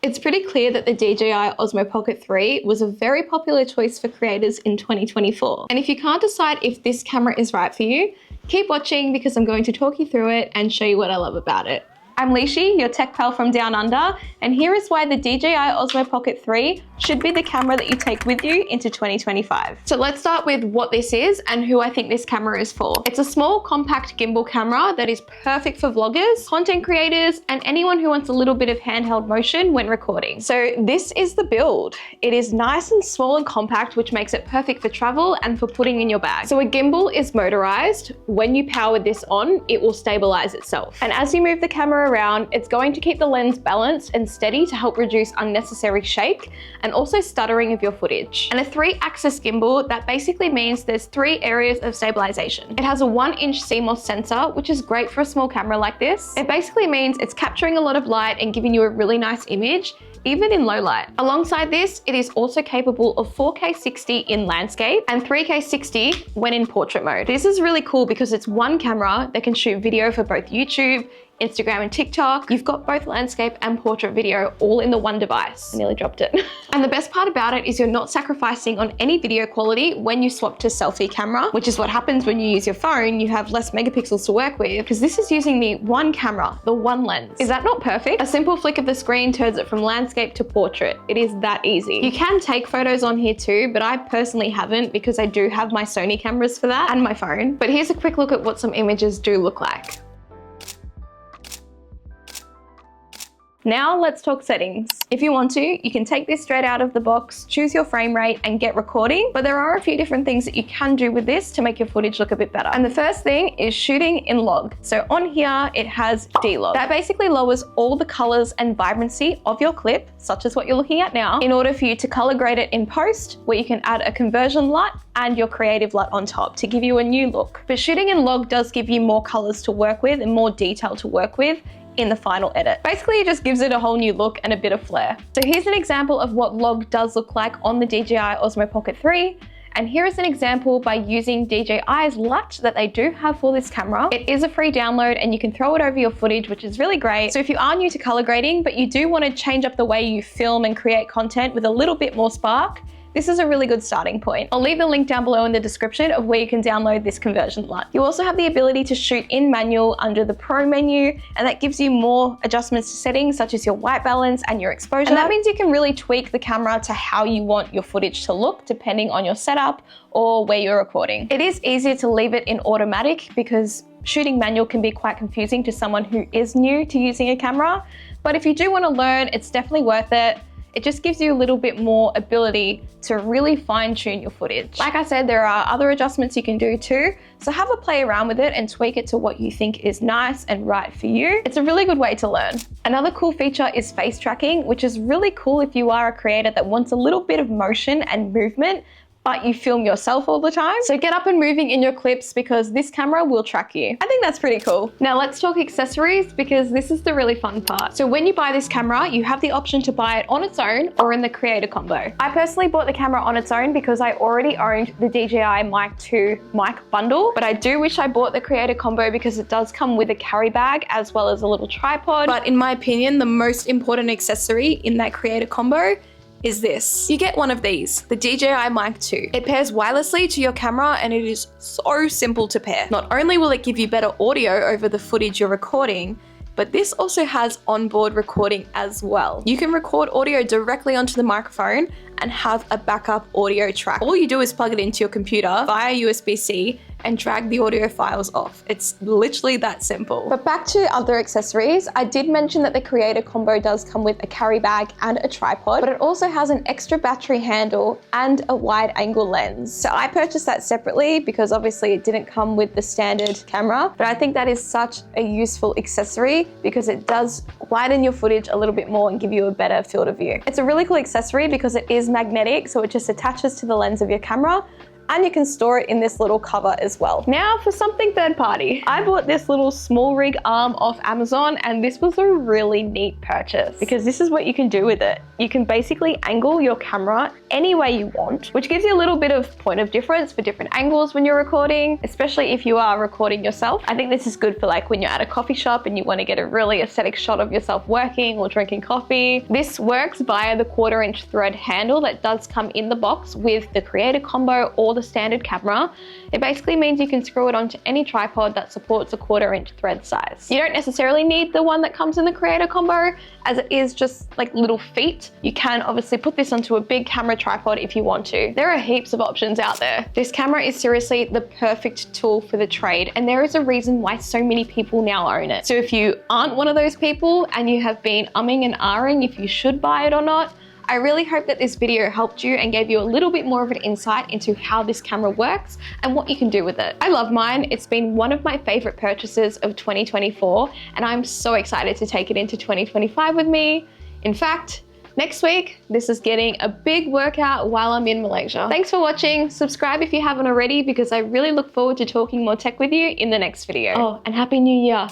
It's pretty clear that the DJI Osmo Pocket 3 was a very popular choice for creators in 2024. And if you can't decide if this camera is right for you, keep watching because I'm going to talk you through it and show you what I love about it. I'm Liessshy, your tech pal from Down Under, and here is why the DJI Osmo Pocket 3 should be the camera that you take with you into 2025. So let's start with what this is and who I think this camera is for. It's a small, compact gimbal camera that is perfect for vloggers, content creators, and anyone who wants a little bit of handheld motion when recording. So this is the build. It is nice and small and compact, which makes it perfect for travel and for putting in your bag. So a gimbal is motorized. When you power this on, it will stabilize itself. And as you move the camera around, it's going to keep the lens balanced and steady to help reduce unnecessary shake and also stuttering of your footage. And a 3-axis gimbal, that basically means there's 3 areas of stabilization. It has a 1-inch CMOS sensor, which is great for a small camera like this. It basically means it's capturing a lot of light and giving you a really nice image, even in low light. Alongside this, it is also capable of 4K 60 in landscape and 3K 60 when in portrait mode. This is really cool because it's one camera that can shoot video for both YouTube, Instagram and TikTok. You've got both landscape and portrait video all in the one device. I nearly dropped it. And the best part about it is you're not sacrificing on any video quality when you swap to selfie camera, which is what happens when you use your phone. You have less megapixels to work with because this is using the one camera, the one lens. Is that not perfect? A simple flick of the screen turns it from landscape to portrait. It is that easy. You can take photos on here too, but I personally haven't because I do have my Sony cameras for that and my phone. But here's a quick look at what some images do look like. Now let's talk settings. If you want to, you can take this straight out of the box, choose your frame rate and get recording, but there are a few different things that you can do with this to make your footage look a bit better. And the first thing is shooting in log. So on here, it has D-log. That basically lowers all the colors and vibrancy of your clip, such as what you're looking at now, in order for you to color grade it in post, where you can add a conversion LUT and your creative LUT on top to give you a new look. But shooting in log does give you more colors to work with and more detail to work with in the final edit. Basically, it just gives it a whole new look and a bit of flair. So here's an example of what log does look like on the DJI Osmo Pocket 3. And here is an example by using DJI's LUT that they do have for this camera. It is a free download and you can throw it over your footage, which is really great. So if you are new to color grading, but you do want to change up the way you film and create content with a little bit more spark, this is a really good starting point. I'll leave the link down below in the description of where you can download this conversion LUT. You also have the ability to shoot in manual under the Pro menu, and that gives you more adjustments to settings such as your white balance and your exposure. And that means you can really tweak the camera to how you want your footage to look depending on your setup or where you're recording. It is easier to leave it in automatic because shooting manual can be quite confusing to someone who is new to using a camera. But if you do want to learn, it's definitely worth it. It just gives you a little bit more ability to really fine tune your footage. Like I said, there are other adjustments you can do too. So have a play around with it and tweak it to what you think is nice and right for you. It's a really good way to learn. Another cool feature is face tracking, which is really cool if you are a creator that wants a little bit of motion and movement, but you film yourself all the time. So get up and moving in your clips because this camera will track you. I think that's pretty cool. Now let's talk accessories because this is the really fun part. So when you buy this camera, you have the option to buy it on its own or in the creator combo. I personally bought the camera on its own because I already owned the DJI Mic 2 mic bundle, but I do wish I bought the creator combo because it does come with a carry bag as well as a little tripod. But in my opinion, the most important accessory in that creator combo is this. You get one of these, the DJI Mic 2. It pairs wirelessly to your camera and it is so simple to pair. Not only will it give you better audio over the footage you're recording, but this also has onboard recording as well. You can record audio directly onto the microphone and have a backup audio track. All you do is plug it into your computer via USB-C and drag the audio files off. It's literally that simple. But back to other accessories, I did mention that the creator combo does come with a carry bag and a tripod, but it also has an extra battery handle and a wide angle lens. So I purchased that separately because obviously it didn't come with the standard camera, but I think that is such a useful accessory because it does widen your footage a little bit more and give you a better field of view. It's a really cool accessory because it is magnetic, so it just attaches to the lens of your camera, and you can store it in this little cover as well. Now for something third party. I bought this little small rig arm off Amazon, and this was a really neat purchase because this is what you can do with it. You can basically angle your camera any way you want, which gives you a little bit of point of difference for different angles when you're recording, especially if you are recording yourself. I think this is good for like when you're at a coffee shop and you want to get a really aesthetic shot of yourself working or drinking coffee. This works via the 1/4 inch thread handle that does come in the box with the creator combo or the standard camera. It basically means you can screw it onto any tripod that supports a 1/4 inch thread size. You don't necessarily need the one that comes in the creator combo, as it is just like little feet. You can obviously put this onto a big camera tripod if you want to. There are heaps of options out there. This camera is seriously the perfect tool for the trade, and there is a reason why so many people now own it. So if you aren't one of those people and you have been umming and ahhing if you should buy it or not, I really hope that this video helped you and gave you a little bit more of an insight into how this camera works and what you can do with it. I love mine. It's been one of my favorite purchases of 2024, and I'm so excited to take it into 2025 with me. In fact, next week, this is getting a big workout while I'm in Malaysia. Thanks for watching. Subscribe if you haven't already, because I really look forward to talking more tech with you in the next video. Oh, and Happy New Year.